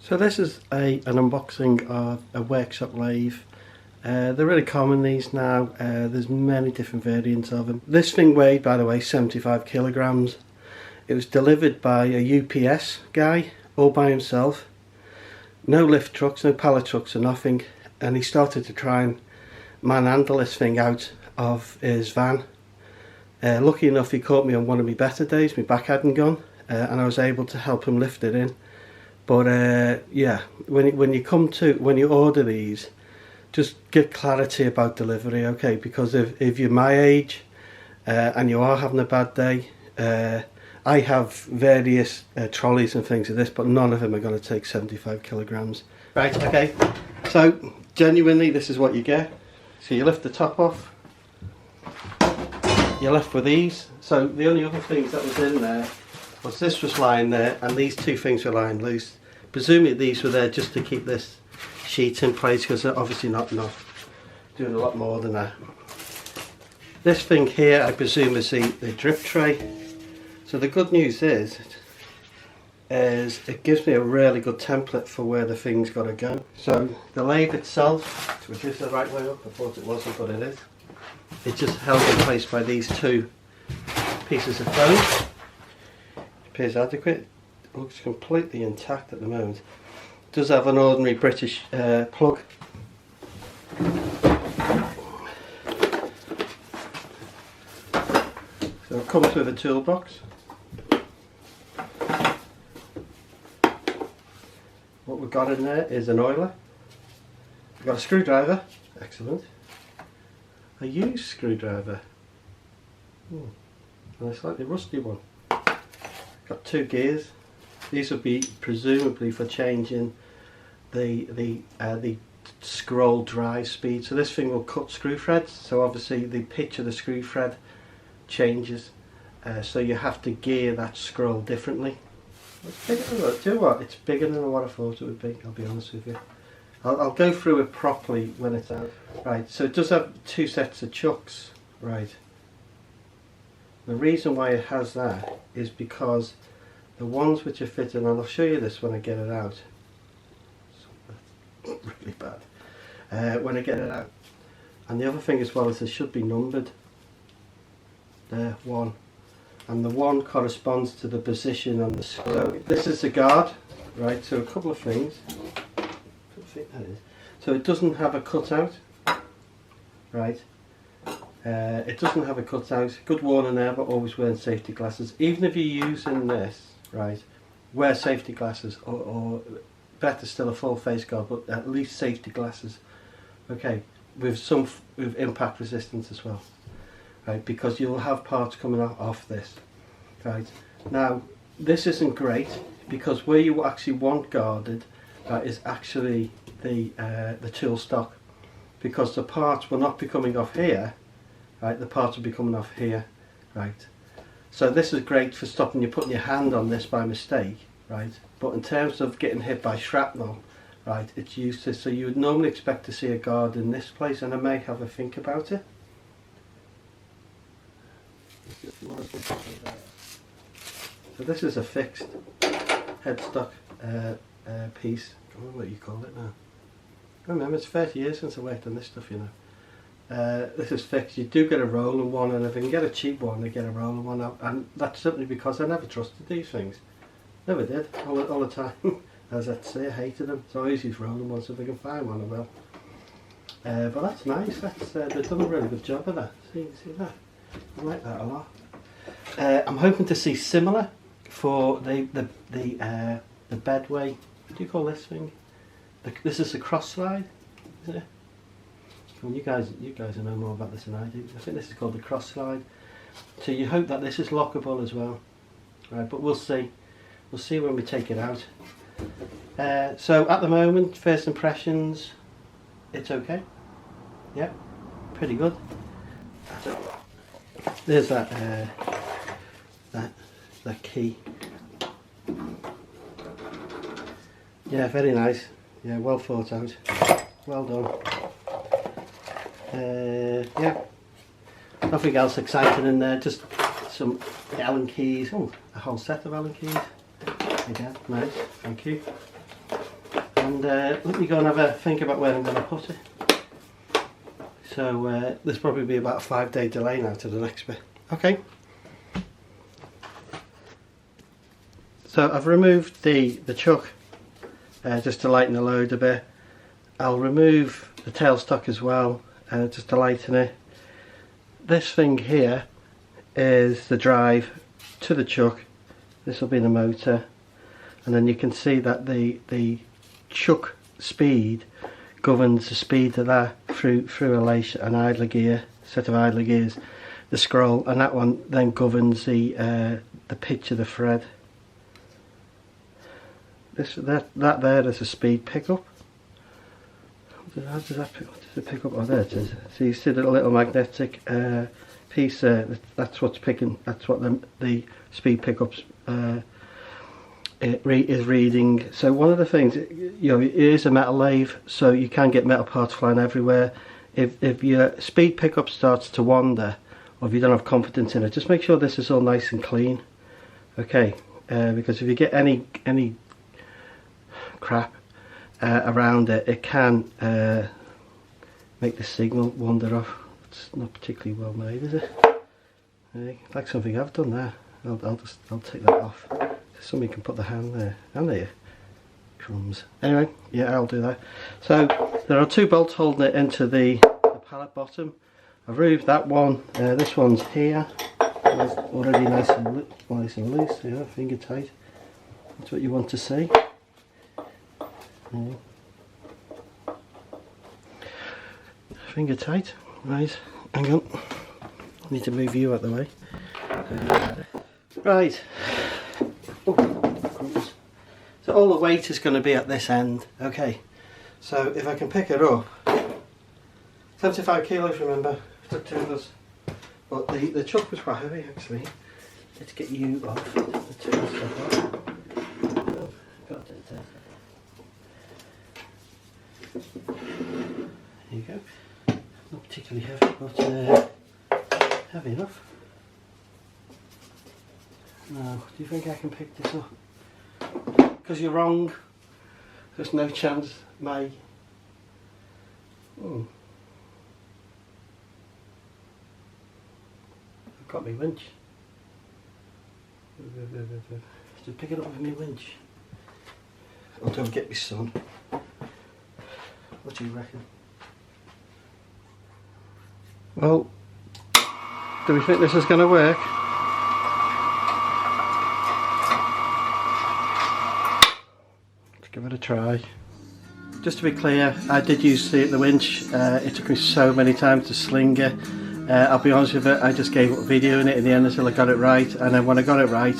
So this is an unboxing of a workshop lathe. They're really common these now. There's many different variants of them. This thing weighed, by the way, 75 kilograms. It was delivered by a UPS guy all by himself. No lift trucks, no pallet trucks or nothing. And he started to try and manhandle this thing out of his van. Lucky enough, he caught me on one of my better days. My back hadn't gone, and I was able to help him lift it in. But yeah, when you order these, just get clarity about delivery, okay? Because if you're my age and you are having a bad day, I have various trolleys and things of this, but none of them are going to take 75 kilograms. Right, okay. So genuinely, this is what you get. So you lift the top off. You're left with these. So the only other things that was in there was this was lying there, and these two things were lying loose. Presumably these were there just to keep this sheet in place, because they're obviously not enough. Doing a lot more than that. This thing here, I presume, is the drip tray. So the good news is it gives me a really good template for where the thing's got to go. So the lathe itself, which is the right way up, I thought it wasn't, but it is. It's just held in place by these two pieces of foam. Appears adequate. It looks completely intact at the moment. It does have an ordinary British plug. So it comes with a toolbox. What we've got in there is an oiler. We've got a screwdriver. Excellent. A used screwdriver. And a slightly rusty one. Got two gears. These would be presumably for changing the scroll drive speed. So this thing will cut screw threads. So obviously the pitch of the screw thread changes. So you have to gear that scroll differently. It's bigger than what, do you know what? It's bigger than what I thought it would be. I'll be honest with you. I'll go through it properly when it's out. Right. So it does have two sets of chucks. Right. The reason why it has that is because the ones which are fitted, and I'll show you this when I get it out. That's really bad. When I get it out. And the other thing as well is they should be numbered. There, 1. And the 1 corresponds to the position on the screw. So this is the guard, right? So a couple of things. So it doesn't have a cutout, right? It doesn't have a cutout. Good warning there, but always wearing safety glasses. Even if you're using this, right, wear safety glasses, or better still a full face guard, but at least safety glasses. Okay, with impact resistance as well, right? Because you'll have parts coming off this, right? Now, this isn't great because where you actually want guarded is actually the tool stock, because the parts will not be coming off here. Right, the parts will be coming off here, right? So this is great for stopping you putting your hand on this by mistake, right? But in terms of getting hit by shrapnel, right, it's useless. So you would normally expect to see a guard in this place, and I may have a think about it. So this is a fixed headstock piece. I don't know what you call it now. I remember it's 30 years since I worked on this stuff, you know. This is fixed. You do get a rolling one, and if I can get a cheap one, I get a rolling one out. And that's simply because I never trusted these things. Never did, all the time. As I'd say, I hated them. So I always use rolling ones. If I can find one, I will. But that's nice. They've done a really good job of that. See that? I like that a lot. I'm hoping to see similar for the bedway. What do you call this thing? This is the cross slide, is it? Well, you guys will know more about this than I do. I think this is called the cross slide. So you hope that this is lockable as well, right? But we'll see. We'll see when we take it out. So at the moment, first impressions, it's okay. Yeah, pretty good. There's that key. Yeah, very nice. Yeah, well thought out. Well done. Yeah, nothing else exciting in there, just some Allen keys. Oh, a whole set of Allen keys. Again, nice, thank you. and let me go and have a think about where I'm going to put it. So there's probably be about a 5-day delay now to the next bit. Okay. So I've removed the chuck just to lighten the load a bit. I'll remove the tailstock as well just to lighten it. This thing here is the drive to the chuck. This will be the motor, and then you can see that the chuck speed governs the speed of that through an idler gear, set of idler gears, the scroll, and that one then governs the pitch of the thread. That there is a speed pickup. How does that pick up? Oh, there it is. So you see the little magnetic piece there. That's what's picking. That's what the speed pickups is reading. So one of the things, you know, it is a metal lathe, so you can get metal parts flying everywhere. If your speed pickup starts to wander, or if you don't have confidence in it, just make sure this is all nice and clean. Okay, because if you get any crap around it, it can make the signal wander off. It's not particularly well made, is it? Like something I've done there. I'll take that off. Somebody can put the hand there. And there, crumbs. Anyway, yeah, I'll do that. So there are 2 bolts holding it into the pallet bottom. I've removed that one. This one's here. It's already nice and loose. Yeah, finger tight. That's what you want to see. Finger tight. Right, hang on. I need to move you out the way. Right. Oh, so all the weight is going to be at this end. Okay. So if I can pick it up, 75 kilos, remember. Took 2 of us. But the chuck was quite heavy actually. Let's get you off. The tail stuff off. Oh, got it there. There you go. Not particularly heavy, but heavy enough. Now, do you think I can pick this up? Because you're wrong. There's no chance, mate. I've got my winch. Just pick it up with my winch. Or don't get my son. What do you reckon? Well, do we think this is going to work? Let's give it a try. Just to be clear, I did use the winch. It took me so many times to sling it. I'll be honest with it, I just gave up videoing it in the end until I got it right, and then when I got it right,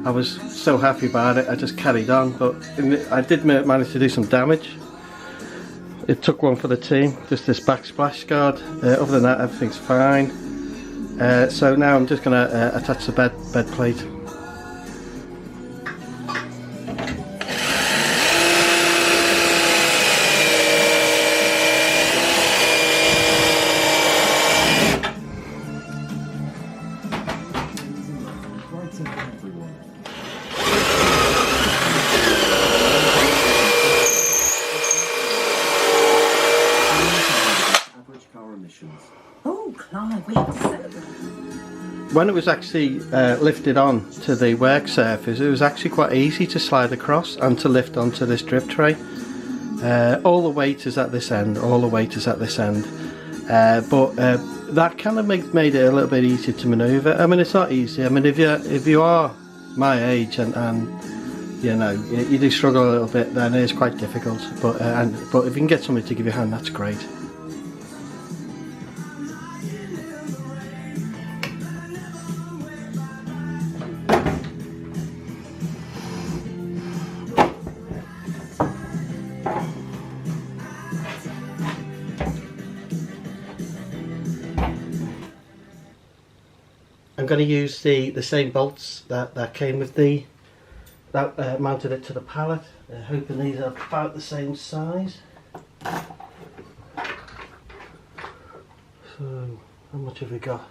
I was so happy about it, I just carried on. But I did manage to do some damage. It took one for the team, just this backsplash guard. Other than that, everything's fine. So now I'm just going to attach the bed plate. When it was actually lifted on to the work surface, it was actually quite easy to slide across and to lift onto this drip tray. All the weight is at this end, but that kind of made it a little bit easier to manoeuvre. I mean, it's not easy. I mean, if you are my age and you know you do struggle a little bit, then it is quite difficult. But if you can get somebody to give you a hand, that's great. I'm going to use the same bolts that came with that mounted it to the pallet, hoping these are about the same size. So, how much have we got?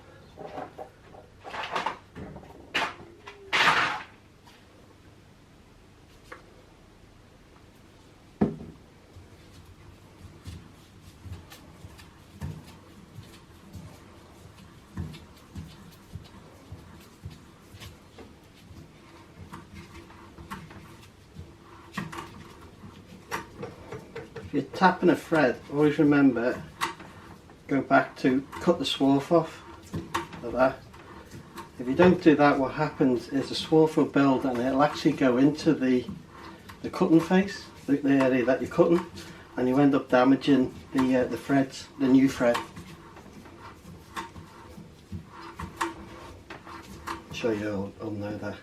if you're tapping a thread, always remember, go back to cut the swarf off, like that. If you don't do that, what happens is the swarf will build and it'll actually go into the cutting face, the area that you're cutting, and you end up damaging the threads, the new thread. I'm sure you'll know that.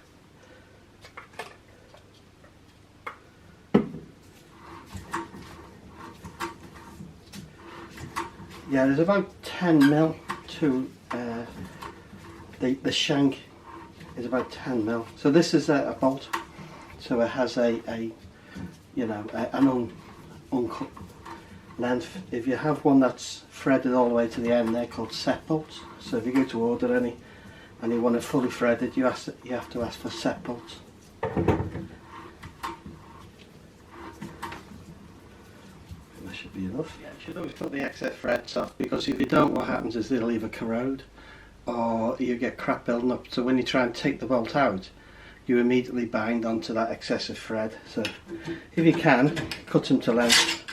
Yeah, there's about 10mm to the shank is about 10mm. So this is a bolt, so it has an uncut length. If you have one that's threaded all the way to the end, they're called set bolts. So if you go to order any and you want it fully threaded, you have to ask for set bolts. Should be enough. Yeah, you should always cut the excess threads off, because if you don't, what happens is they'll either corrode or you get crap building up. So when you try and take the bolt out, you immediately bind onto that excessive thread. So if you can, cut them to length.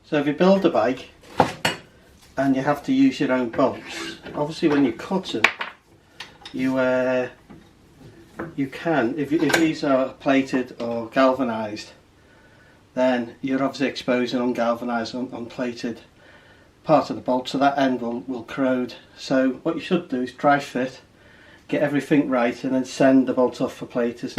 So if you build a bike and you have to use your own bolts, obviously when you cut them, you can, if these are plated or galvanised, then you're obviously exposing ungalvanised, unplated part of the bolt, so that end will corrode. So what you should do is dry fit, get everything right, and then send the bolt off for platers.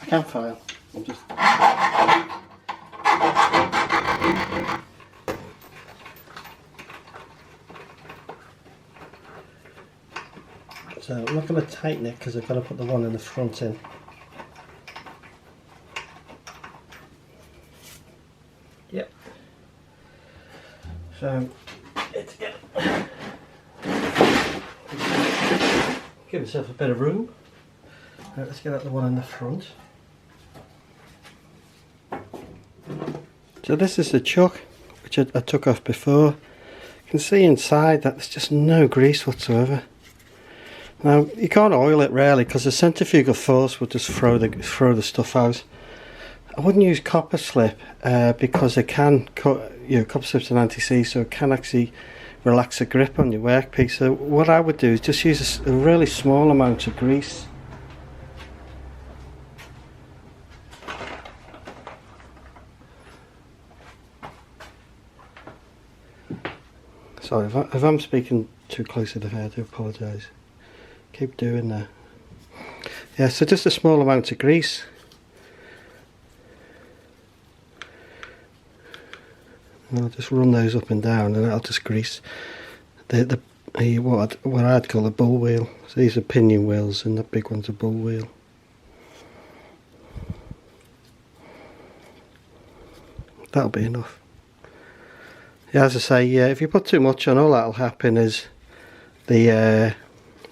Can file. I'll just. So I'm not going to tighten it because I've got to put the one in the front in. Yep. So it's give myself a bit of room. Right, let's get out the one in the front. So this is the chuck, which I took off before. You can see inside that there's just no grease whatsoever. Now you can't oil it really, because the centrifugal force will just throw the stuff out. I wouldn't use copper slip because it can cut, copper slip's an anti-seize, so it can actually relax the grip on your workpiece. So what I would do is just use a really small amount of grease. Sorry, if I'm speaking too close to the hair, I do apologise. Keep doing that. Yeah, so just a small amount of grease. And I'll just run those up and down, and I'll just grease what I'd call a bull wheel. So these are pinion wheels, and the big one's a bull wheel. That'll be enough. Yeah, as I say, if you put too much on, all that'll happen is the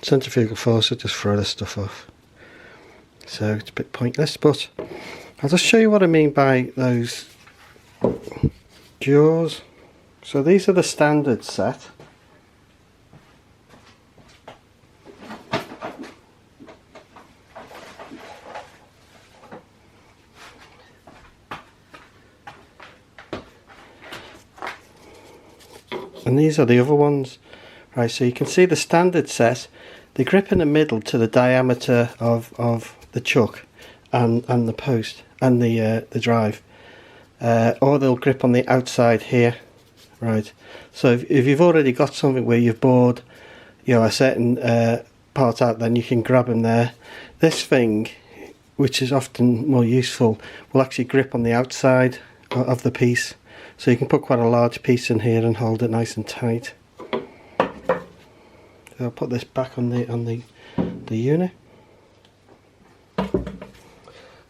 centrifugal force will just throw this stuff off. So it's a bit pointless, but I'll just show you what I mean by those jaws. So these are the standard set. And these are the other ones. Right, so you can see the standard set, they grip in the middle to the diameter of the chuck and the post and the drive, or they'll grip on the outside here. Right, so if you've already got something where you've bored a certain part out, then you can grab them there. This thing, which is often more useful, will actually grip on the outside of the piece. So you can put quite a large piece in here and hold it nice and tight. So I'll put this back on the unit.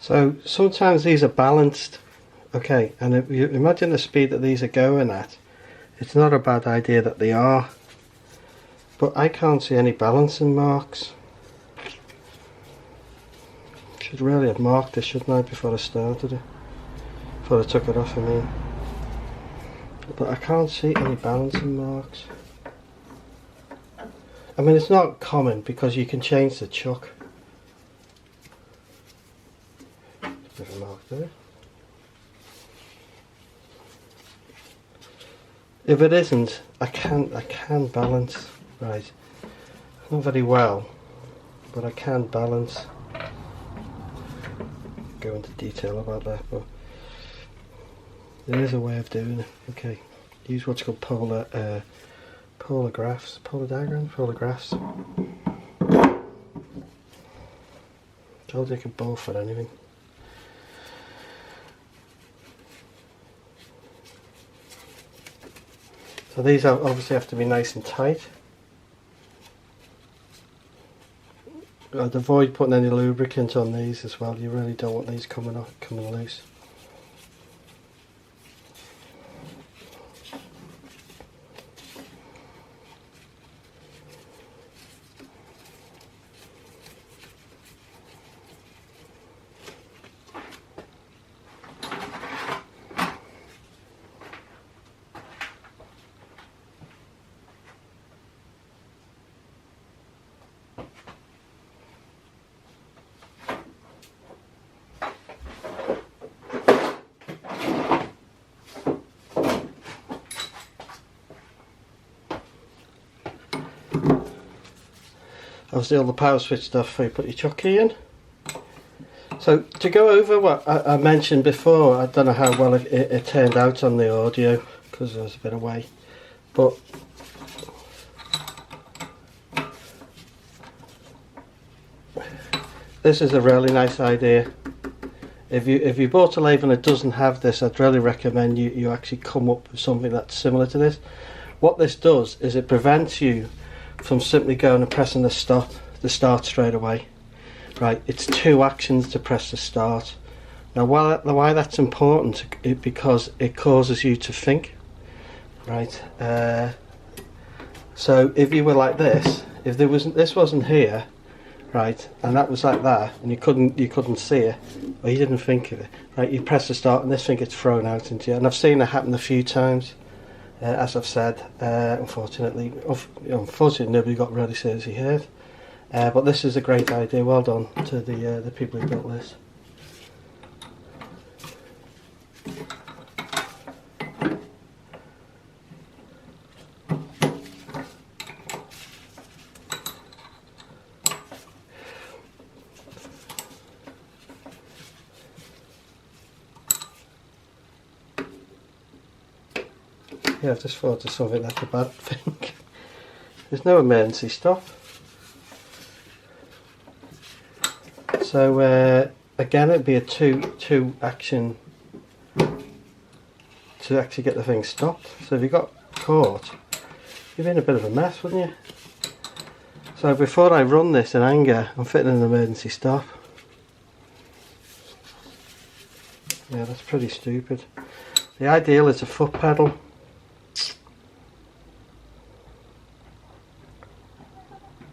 So sometimes these are balanced, okay, and if you imagine the speed that these are going at, it's not a bad idea that they are, but I can't see any balancing marks. Should really have marked this, shouldn't I, before I started it, before I took it off, I mean. But I can't see any balancing marks. I mean, it's not common because you can change the chuck. Bit of a mark there. If it isn't, I can balance. Right, not very well, but I can balance. Go into detail about that, but there is a way of doing it. Okay, use what's called polar graphs, polar graphs. Told you I could bow for anything. So these obviously have to be nice and tight. I'd avoid putting any lubricant on these as well. You really don't want these coming loose. Obviously all the power switch stuff before you put your chuck key in. So to go over what I mentioned before, I don't know how well it turned out on the audio because I was a bit away, but this is a really nice idea. If you bought a lathe and it doesn't have this, I'd really recommend you actually come up with something that's similar to this. What this does is it prevents you from simply going and pressing the start straight away. Right, it's 2 actions to press the start. Now why that's important is because it causes you to think. Right, so if you were like this, if this wasn't here, right, and that was like that, and you couldn't see it, or you didn't think of it, right, you press the start and this thing gets thrown out into you. And I've seen it happen a few times. As I've said, unfortunately nobody got really seriously hurt. But this is a great idea. Well done to the people who built this. Yeah, I've just thought of something that's a bad thing. There's no emergency stop. So again, it'd be a two action to actually get the thing stopped. So if you got caught, you'd be in a bit of a mess, wouldn't you? So before I run this in anger, I'm fitting an emergency stop. Yeah, that's pretty stupid. The ideal is a foot pedal.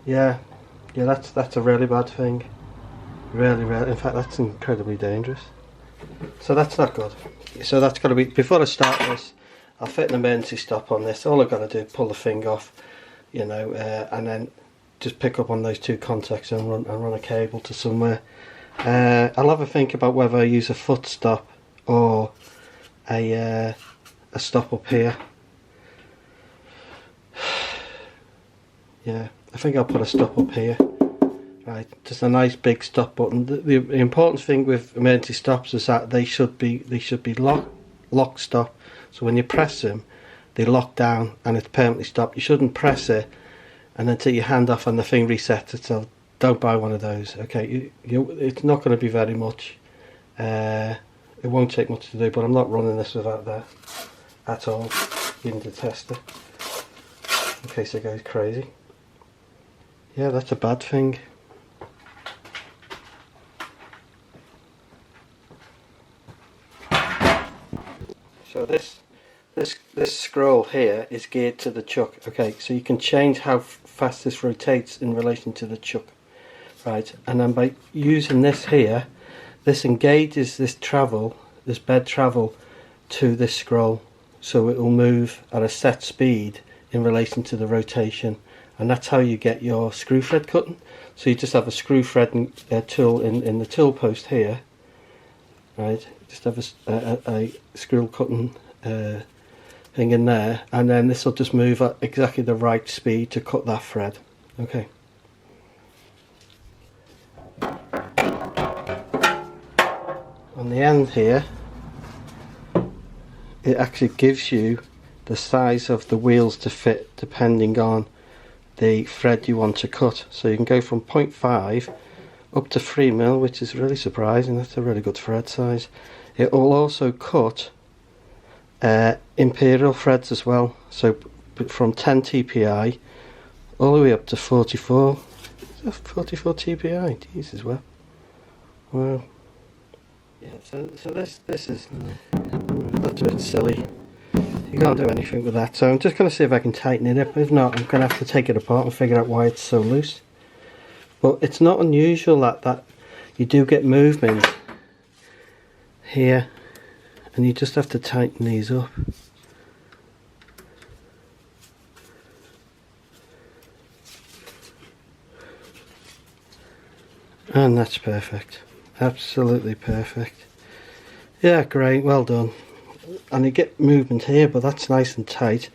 Yeah, that's a really bad thing. Really, in fact that's incredibly dangerous. So that's not good. So that's got to be, before I start this, I'll fit an emergency stop on this. All I've got to do is pull the thing off, you know, and then just pick up on those 2 contacts and run a cable to somewhere. I'll have a think about whether I use a foot stop or a stop up here. Yeah, I think I'll put a stop up here. Right, just a nice big stop button. The important thing with emergency stops is that they should be lock stop. So when you press them, they lock down and it's permanently stopped. You shouldn't press it and then take your hand off and the thing resets it. So don't buy one of those. Okay, it's not going to be very much. It won't take much to do, but I'm not running this without that at all, even to test it, in case it goes crazy. Yeah, that's a bad thing. So this scroll here is geared to the chuck. Okay, so you can change how fast this rotates in relation to the chuck, right? And then by using this here, this engages this bed travel to this scroll, so it will move at a set speed in relation to the rotation, and that's how you get your screw thread cutting. So you just have a screw thread tool in the tool post here, right? Just have a screw cutting thing in there, and then this will just move at exactly the right speed to cut that thread. Okay. On the end here, it actually gives you the size of the wheels to fit depending on the thread you want to cut. So you can go from 0.5 up to 3mm, which is really surprising. That's a really good thread size. It will also cut imperial threads as well, so from 10 TPI all the way up to 44 TPI. Jeez, as well. Wow. Yeah, so this is that's a bit silly. You can't do anything with that, so I'm just going to see if I can tighten it up. If not, I'm going to have to take it apart and figure out why it's so loose. But it's not unusual that you do get movement here, and you just have to tighten these up. And that's perfect. Absolutely perfect. Yeah, great, well done. And you get movement here, but that's nice and tight.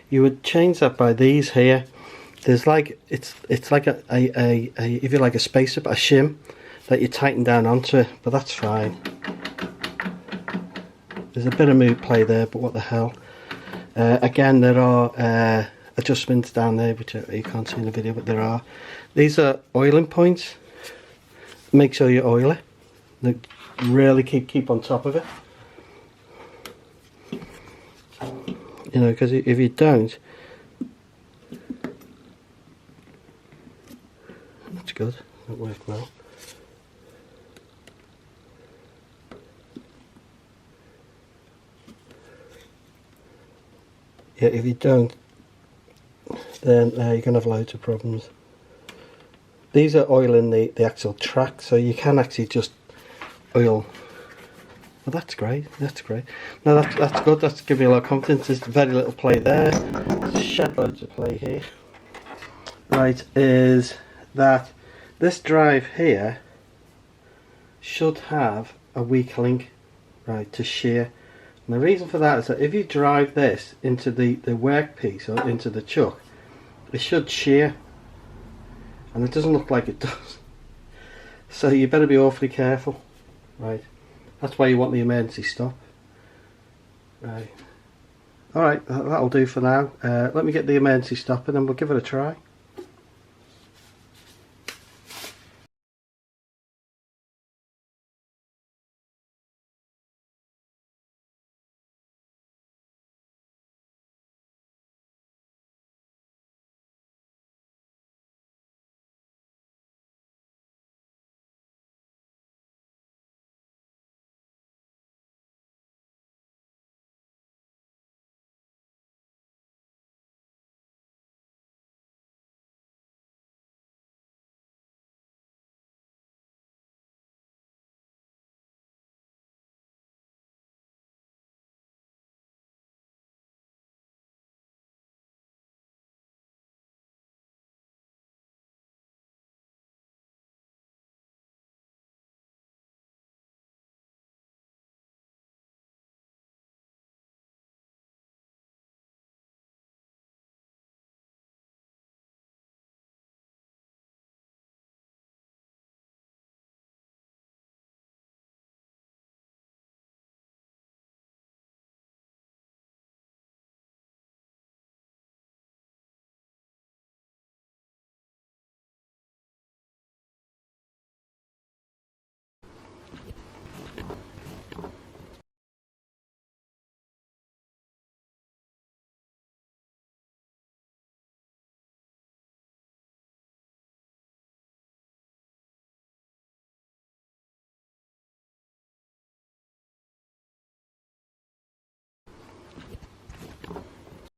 You would change that by these here. There's like it's like a if you like a spacer, a shim that you tighten down onto it, but that's fine. There's a bit of mood play there, but what the hell. Again, there are adjustments down there which you can't see in the video, but there are. These are oiling points. Make sure you oil it. Really keep on top of it. You know, because if you don't, that's good. That worked well. Yeah, if you don't, then you're gonna have loads of problems. These are oiling the actual track, so you can actually just oil. Well, that's great. That's great. No, that's good. That's giving me a lot of confidence. There's very little play there. Shed loads of play here. Right, is that this drive here should have a weak link, right, to shear. And the reason for that is that if you drive this into the workpiece or into the chuck, it should shear, and it doesn't look like it does. So you better be awfully careful, right? That's why you want the emergency stop. Right. Alright, that'll do for now. Let me get the emergency stop and then we'll give it a try.